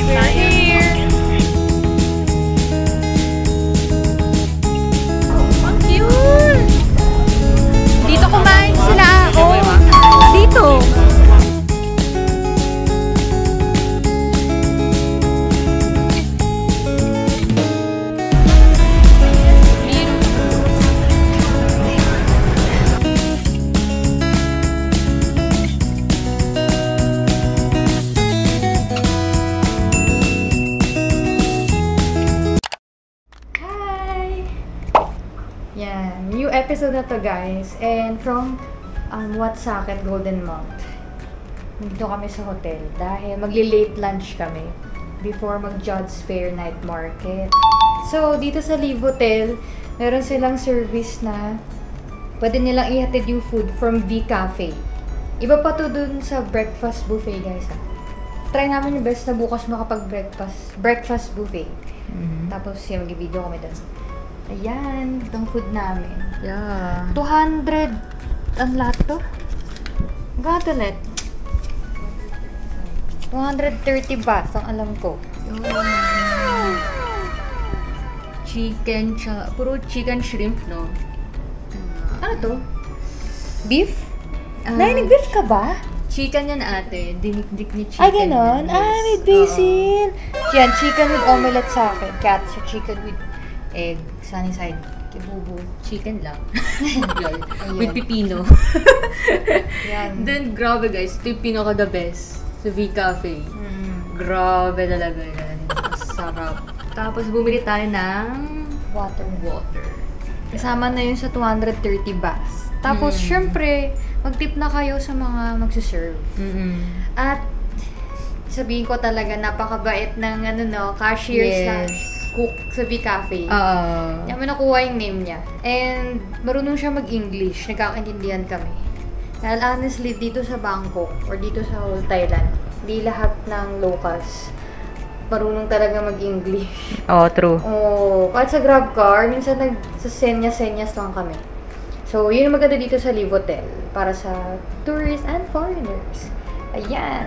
We're here! Ang cute! Dito kumain sila. Oh, dito! Yan, new episode na to guys. And from Watsakit Golden Mount. Dito kami sa hotel dahil magli-late lunch kami before mag-Judds Fair Night Market. So, dito sa Live Hotel, meron silang service na pwede nilang ihatid yung food from V Cafe. Iba pa to dun sa breakfast buffet guys. Try namin yung best na bukas breakfast buffet. Tapos yung mag-video kami dun. Ayan, itong food namin. Yeah. 200 ang lahat to? Gato net? 230 baht ang alam ko. Chicken, puro chicken shrimp, no? Ano to? Beef? Nag-beef ka ba? Chicken yan ate. Dinikdik ni chicken. Ay, ganon? Yes. May basil. Yan, chicken with omelette sa akin. Kat, chicken with egg. Sunny side. Kibubo. Chicken lang. With pipino. Yan. Then, grabe guys. Ito yung pinaka-the best sa V Cafe. Grabe talaga yan. Sarap. Tapos, bumili tayo ng Water. Kasama na yun sa 230 bahts. Tapos, syempre, mag-tip na kayo sa mga magsiserve. At, sabihin ko talaga, napakabait ng cashier cook sa V Cafe. Yan mo nakuha yung name niya. And, marunong siya mag-English. Nagkakaintindihan kami. Dahil honestly, dito sa Bangkok or dito sa whole Thailand, di lahat ng locals marunong talaga mag-English. True. Kahit sa GrabCar, minsan sa senyas-senyas lang kami. So, yun ang maganda dito sa Live Hotel para sa tourists and foreigners. Ayan.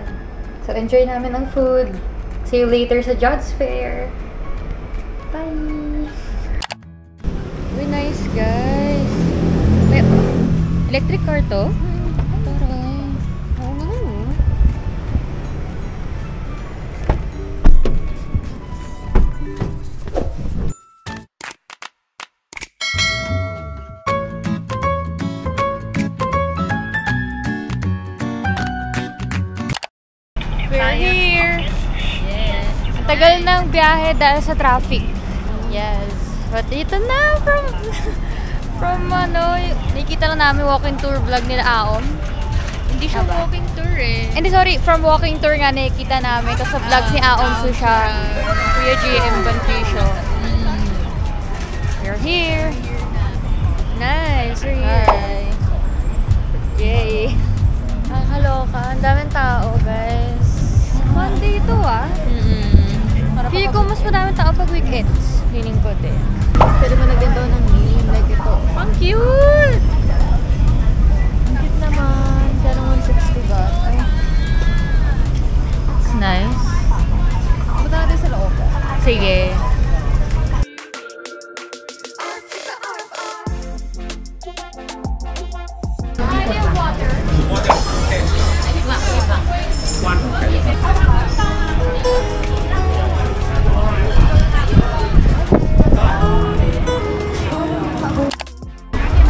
So, enjoy namin ang food. See you later sa Judds Fair. Bye! Very nice, guys. May electric car to? We're here! Yes. Ang tagal ng biyahe dahil sa traffic. Yes. But ito na from nakikita lang namin walking tour vlog nila Aon. Hindi siya walking tour eh. Hindi, sorry. From walking tour nga nakikita namin. Tapos sa vlogs ni Aon so siya. Kuya GM Bantisyo. We're here. Nice. We're here. Yay. Nakakaloka. Ang daming tao, guys. Fun day ito Feeling ko mas madaming tao pag weekends. Feeling ko din. Pwede mo naganda ng name like ito. Ang cute! Ang cute naman. Kaya naman 160 ba? Ay. It's nice. Punta natin sa loob. Sige.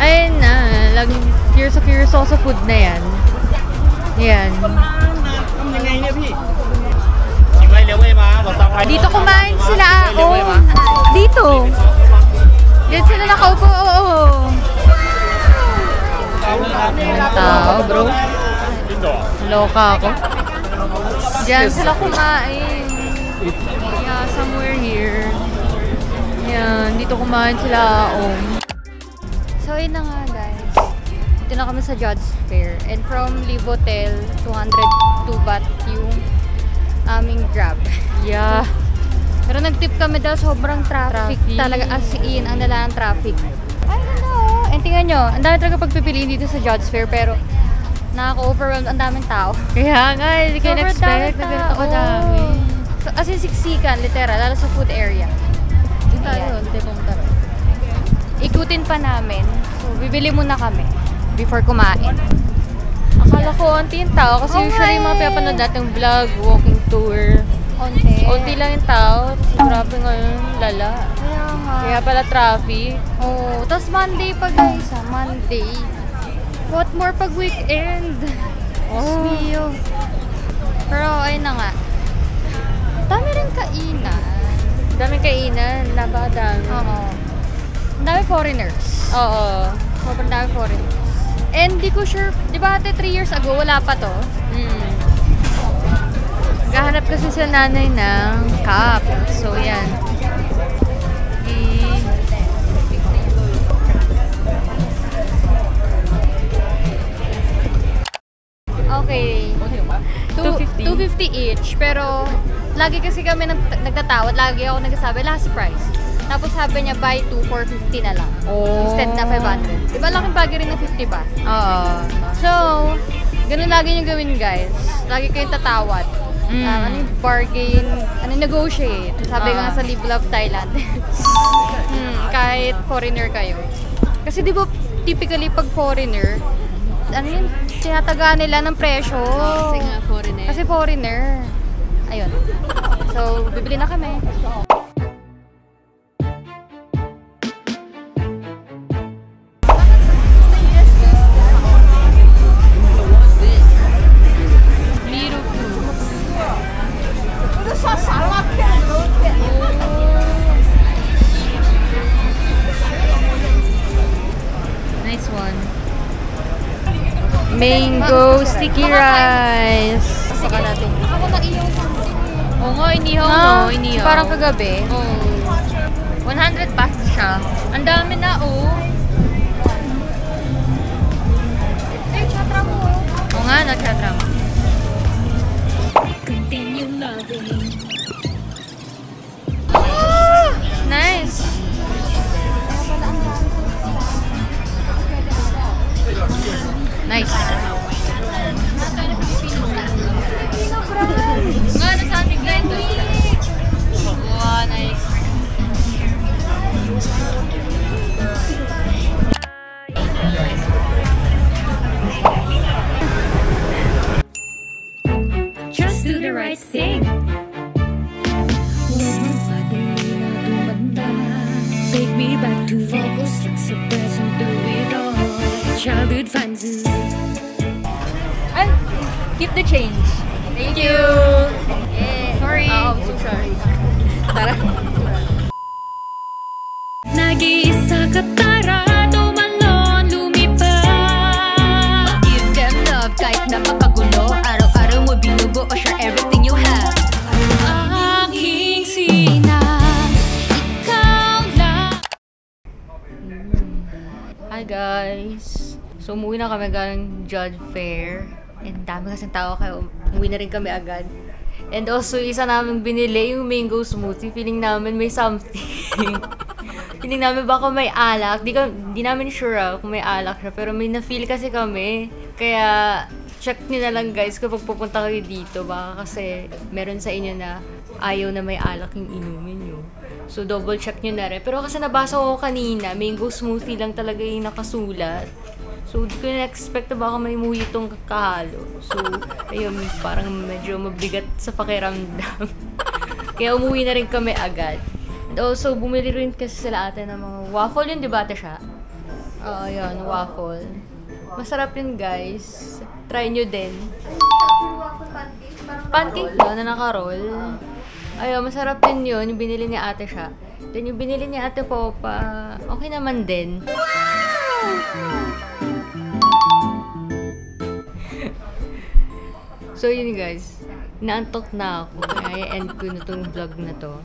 Ayun na. Curious ako sa food na yan. Yan. Dito kumain sila. Dito. Yan sila nakaupo. Tao, bro. Loka ako. Diyan sila kumain. Yeah, somewhere here. Yan, dito kumain sila. So, yun na nga guys. Dito na kami sa Judds Fair. And from Live Hotel, 202 baht yung aming Grab. Yeah. Pero nag-tip kami dahil sobrang traffic. Talaga as in, ang nalang traffic. I don't know. And tingnan nyo, ang dami talaga pagpipiliin dito sa Judds Fair. Pero nakaka-overwhelmed ang daming tao. Kaya nga, hindi ko na-expect na ganito kadami. So, as in siksikan, literal, lalo sa food area. Dito tayo, hindi pumunta rin. Ikutin pa namin. So, bibili muna kami before kumain. Akala ko onti yung tao kasi usually yung mga pinapanood natin vlog, walking tour. Onti lang yung tao. Grabe ngayon, lala. Kaya nga. Kaya pala traffic. Oo. Tapos Monday pa guys, ha? Monday. What more pag weekend? Oh. Mio. Pero ayun na nga. Dami rin kainan. Daming kainan, napakadami. Oo. Ang dami foreigners. Oo. Sobrang dami foreigners. And di ko sure, di ba ate 3 years ago, wala pa to? Gahanap kasi sa nanay ng cup. So, yan. Okay. 250 each. Pero, lagi kasi kami nagtatawad. Lagi ako nagsasabi, last price. Tapos sabi niya, buy 2 for 50 na lang. Oh. Instead na 500. Diba laking bagay rin ng 50 ba? Oo. So, ganun lagi nyo gawin guys. Lagi kayong tatawad. Ano yung bargain, ano yung negotiate. Sabi nga sa Live Love Thailand. Kahit foreigner kayo. Kasi di ba typically pag foreigner, ano yun, tinatagaan nila ng presyo. Kasi nga foreigner. Kasi foreigner. Ayun. So, bibili na kami. Nice one. Mango sticky rice. Saka natin. Ako na iyaw something. Oo nga, inihaw no? Inihaw. Parang kagabi. Oo. 100 pesos siya. Ang dami na, oh. Eh, chatra mo. Oo nga, nag-chatra mo. Nice. Nice. Nga, nasa ating line to. Wow, nice. Just do the right thing. Huwag magpadali na tumanda. Take me back to focus lang sa present, do it all. Childhood fantasy. And keep the change. Thank you. Yeah. Sorry. Oh, I'm so sorry. Tara. Nag-iisa ka tara, tumalon, lumipad. Give them love kahit na mapagulo. Araw-araw mo binubuo, share everything you have. Aking sina, ikaw lang. Hi guys! So umuwi na kami galing Judge Fair. And dami kasing tao kaya umuwi na rin kami agad. And also isa namin binili yung mango smoothie. Feeling namin may something. Feeling namin baka may alak. Di namin sure kung may alak siya. Pero may na-feel kasi kami. Kaya check nyo na lang guys kapag pupunta kayo dito. Baka kasi meron sa inyo na ayaw na may alak yung inumin nyo. So double check nyo na rin. Pero kasi nabasa ko kanina, mango smoothie lang talaga yung nakasulat. So, di ko na-expect na baka may muhi itong kahalo. So, ayun, parang medyo mabigat sa pakiramdam. Kaya umuwi na rin kami agad. And also, bumili rin kasi sila ate ng mga waffle. Yun, di ba ate siya? Oo, yun, waffle. Masarap yun, guys. Try nyo din. Pancake yun, na naka-roll. Ayun, masarap din yun. Yung binili ni ate siya. Then, yung binili ni ate Popa, okay naman din. So yun guys, naantok na ako. Kaya end ko na tong vlog na to.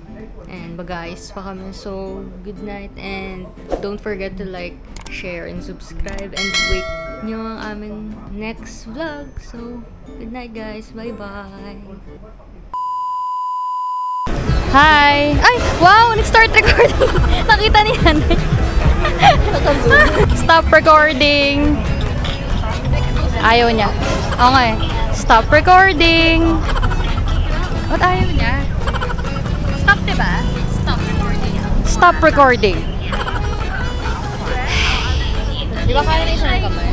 And mag-ayos pa kami. So, good night. And don't forget to like, share, and subscribe. And wait nyo ang aming next vlog. So, good night guys. Bye-bye. Hi! Ay! Wow! Nag-start recording! Nakita ni Hanay. Stop recording! Ayaw niya. Okay. Stop recording! Ba't ayaw niya? stop recording. Di ba kaya na isang kamay?